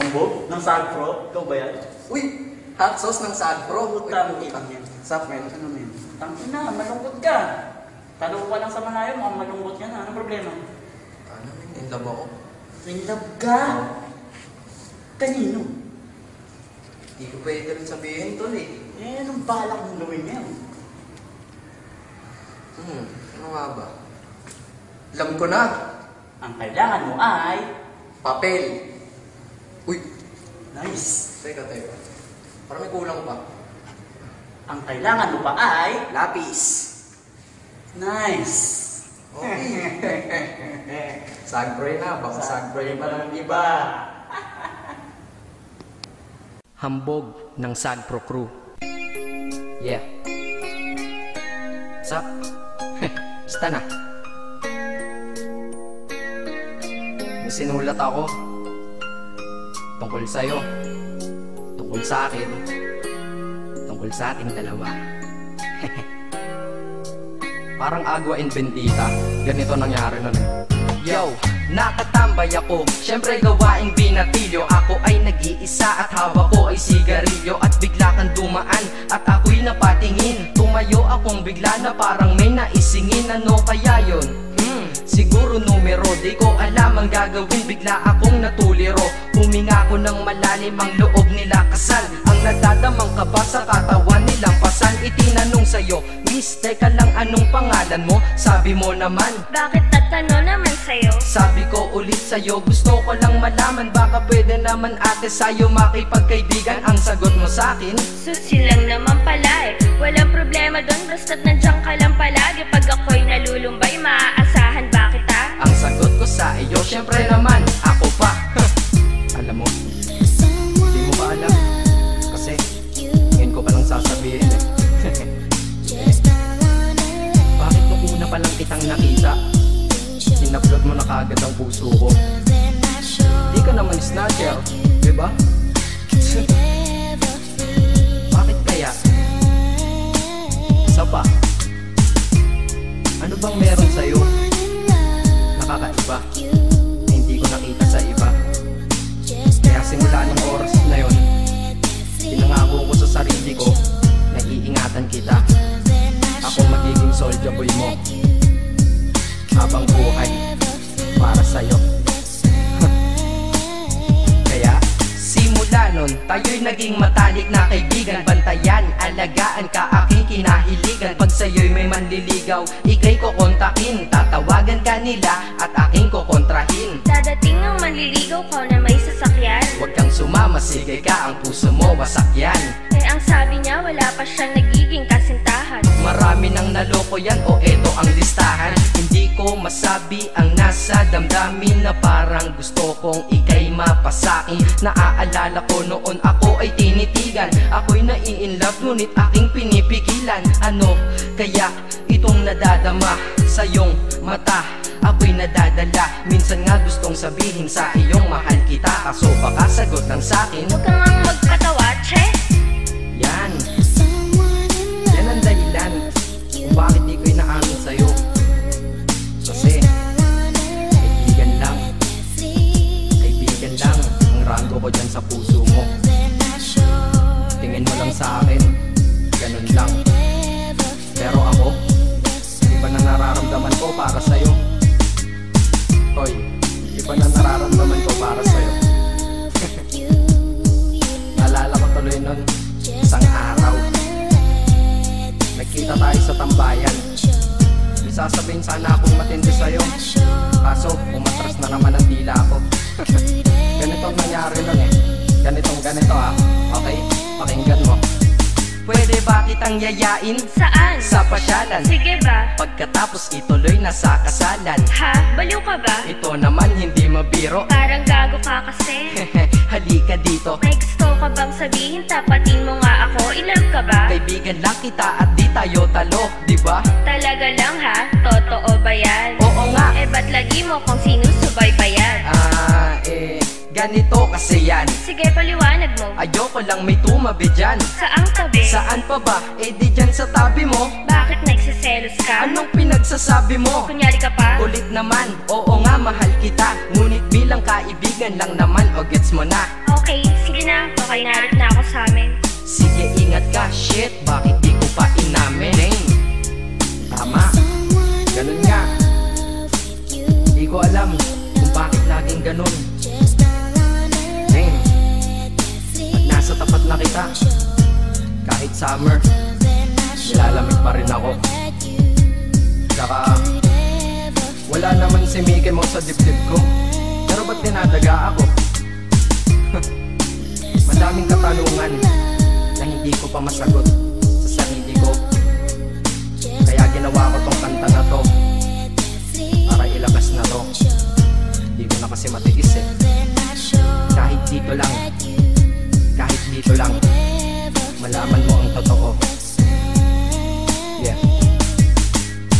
Ambog? Ng Sagpro? Ikaw ba yan? Uy! Hot sauce ng Sagpro. Utang ina. Sup, men? Ano men? Tangin na, malungkot ka. Tanong ko lang sa malayo, mukhang malungkot ka na. Anong problema? Ano, men? In love ako. In love ka? Kanino? Hindi ko pwede rin sabihin, tol eh. Eh, anong balak mong gawin yan? Ano nga ba? Alam ko na. Ang kailangan mo ay... Papel. Uy! Nice. Teka. Parang may kulang pa. Ang kailangan mo pa ay... Lapis. Nice. Okay. Sagpro na. Baka sagpro pa ng iba. Hambog ng Sagpro Crew. Yeah. Sup? Basta na. May sinulat ako tungkol sa'yo, tungkol sa akin, tungkol sa ating dalawa. Parang Agua and Bendita. Ganito nangyari nun eh. Yo, nakatambay ako, syempre gawaing binatilyo. Ako ay nag-iisa at hawak ko ay sigarilyo. At bigla kang dumaan at ako'y napatingin. Tumayo akong bigla na parang may naisingin. Ano kaya yun? Siguro numero, di ko alam ang gagawin. Bigla akong natuliro. Huminga ko ng malalim, ang loob nila kasal. Ang nadadamang kaba sa katawan nilang pasan. Itinanong sa'yo, Miss, teka lang, anong pangalan mo? Sabi mo naman, bakit tatanong naman sa'yo? sabi ko ulit sa'yo, gusto ko lang malaman. Baka pwede naman ate sa'yo makipagkaibigan. Ang sagot mo sa'kin, Susi lang naman pala eh. Walang problema doon, basta't nandiyan ka lang palagi. Pag ako'y nalulumbay, maaasahan ba kita? ang sagot ko sa iyo, syempre naman, ako pa. Alam mo, di mo ba alam? Kasi, ngayon ko palang sasabihin eh. Bakit nung una pa lang kitang nakita, sinaplot mo na kagad ang puso ko? Di ka naman snatcher, diba? Bakit kaya? Isa pa, ano bang meron sa'yo? Nakakaiba, na hindi ko nakita sa iba. Kaya simula ng oras na yon, pinangako ko sa sarili ko na iingatan kita. Ako magiging soldier boy mo habang buhay para sa'yo. Kaya simula nun, tayo'y naging matalik na kaibigan. Bantayan, alagaan ka, aking kinahiligan. Pag sa'yo'y may manliligaw, ika'y kukontakin. Tatawagan ka nila at aking kukontrahin. Dadating ang manliligaw ko na may sasakyan. Huwag kang sumama, sige ka, ang puso mo wasak yan. Eh ang sabi niya, wala pa siyang nagiging kasintahan. Marami nang naloko yan, o eto ang listahan. Hindi ko masabi ang nasa damdamin, na parang gusto kong ika'y mapasakin. Naaalala ko noon ako ay tinitigan, ako'y nai-inlove ngunit aking pinipigilan. Ano kaya itong nadadama sa iyong mata? Ako'y nadadala, minsan nga gustong sabihin sa iyong mahal kita, kaso baka sagot lang sa'kin, Huwag kang ang magpatawa, che. yan ang dahilan kung bakit di ko inaamin sa'yo. Kasi kaibigan lang ang rango ko dyan sa puso mo. Tingin mo lang sa akin, ganun lang. Pero ako, iba na nararamdaman ko para sa'yo. Hoy, iba na nararamdaman ko para sa'yo. Naalala ko tuloy nun, isang araw nagkita tayo sa tambayan. May sasabihin sana akong matindi sa'yo, kaso umatras na naman ang dila ko. Ganito ang nangyari nun eh. Ganito ah. Okay, pakinggan mo. Pwede ba kitang yayain Saan? sa pasyalan? Sige ba? Pagkatapos ituloy na sa kasalan. Ha? Baliw ka ba? Ito naman hindi mabiro. Parang gago ka kasi. Halika dito, May gusto ka bang sabihin? Tapatin mo nga ako. I-love ka ba? kaibigan lang kita at di tayo talo, diba? Talaga lang ha? Totoo ba yan? Oo nga. Eh ba't lagi mo kung sinusubaybayan? Ganito kasi yan. Sige paliwanag mo. Ayoko lang may tumabi dyan. Saang tabi? Saan pa ba? Eh di dyan sa tabi mo. Bakit nagsiselos ka? Anong pinagsasabi mo? Kunyari ka pa? Ulit naman, oo nga mahal kita, ngunit bilang kaibigan lang naman, o gets mo na. Okay, sige na, okay narit na ako sa amin. Sige ingat ka, shit, bakit di ko pa inamin? Dang, tama, ganun nga. Di ko alam kung bakit laging ganun. Dang, pag nasa tapat na kita, kahit summer, nilalamig pa rin ako. Saka, wala naman si Mickey Mouse sa dibdib ko, pero ba't dinadaga ako? Madaming katanungan na hindi ko pa masagot sa sarili ko. Kaya ginawa ko tong kanta na to para ilabas na to. Hindi ko na kasi matiis eh. Kahit dito lang malaman mo ang totoo. Yeah.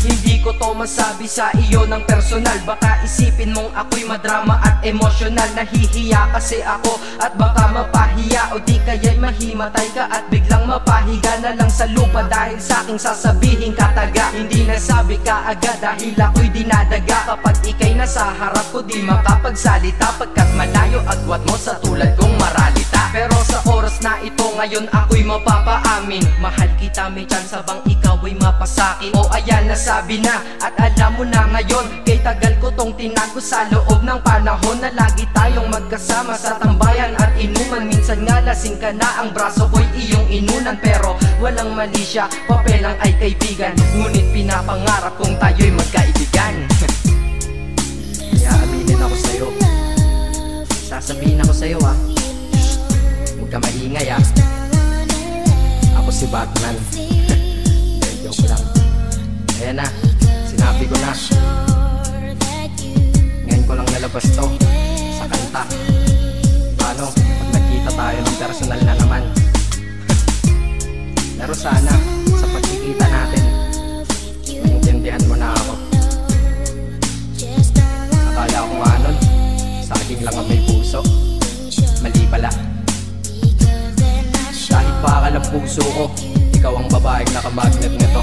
Hindi ko to masabi sa iyo ng personal. Baka isipin mong ako'y madrama at emosyonal. Nahihiya kasi ako at baka mapahiya, o di kaya'y mahimatay ka at biglang mapahiga na lang sa lupa dahil sa aking sasabihin kataga. Hindi nasabi ka agad dahil ako'y dinadaga. Kapag ika'y nasa harap ko di makapagsalita, pagkat malayo agwat mo sa tulad kong maralita. Pero sa oras na ito ngayon ako'y mapapaamin, mahal kita, may chance bang ikaw ay mapasakin? O ayan, nasabi na at alam mo na ngayon. Kay tagal ko tong tinago sa loob ng panahon na lagi tayong magkasama sa tambayan at inuman. Minsan nga lasing ka na, ang braso ko'y iyong inunan. Pero walang mali siya, papelang ay kaibigan. Ngunit pinapangarap kong tayo'y magkaibigan. Kaya aminin ako sa'yo, sasabihin ako sa'yo ah, huwag ka maingay ah, ako si Batman. Joke lang. Ayan na, sinabi ko na. Ngayon ko lang nalabas to sa kanta. Paano pag nagkita tayo ng personal na naman? Pero sana sa pagkikita natin maintindihan mo na ako. Akala ko nga nun, saging lang ang may puso. Mali pala. Kahit bakal ang puso ko, ikaw ang babaeng nakamagnet nito.